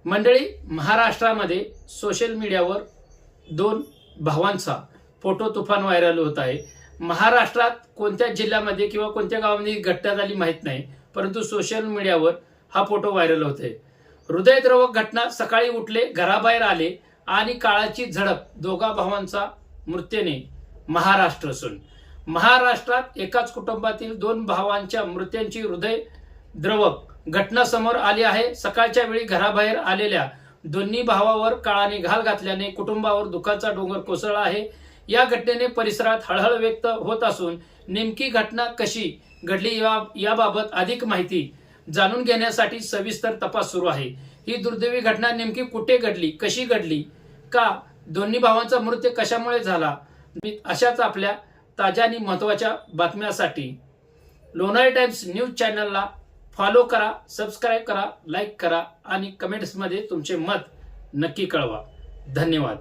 मंडळी, महाराष्ट्रामध्ये सोशल मीडियावर दोन भावांचा फोटो तुफान व्हायरल होत आहे। महाराष्ट्रात कोणत्या जिल्ह्यामध्ये किंवा कोणत्या गावामध्ये घटना झाली माहित नाही, परंतु सोशल मीडियावर हा फोटो व्हायरल होतोय। हृदयद्रावक घटना, सकाळी उठले, घराबाहेर आले आणि काळाची झडप, दोघा भावांचा मृत्यूने महाराष्ट्र असून महाराष्ट्रात एकाच कुटुंबातील दोन भावांच्या मृत्यूंची हृदयद्रावक घटना समोर आली आहे। सकाळच्या वेळी घराबाहेर आलेल्या दोन्ही भावावर काळाने घाल घातल्याने कुटुंबावर दुःखाचा डोंगर कोसळला आहे। या घटनेने परिसरात हळहळ व्यक्त होत असून नेमकी घटना कशी घडली याबाबत अधिक माहिती जाणून घेण्यासाठी सविस्तर तपास सुरू आहे। ही दुर्दैवी घटना नेमकी कुठे घडली, कशी घडली, का दोन्ही भावांचा मृत्यू कशामुळे झाला, अशाच आपल्या ताज्या आणि महत्त्वाच्या बातम्यांसाठी लोणारी टाइम्स न्यूज चॅनलला फॉलो करा, सबस्क्राईब करा, लाईक करा आणि कमेंट्समध्ये तुमचे मत नक्की कळवा। धन्यवाद।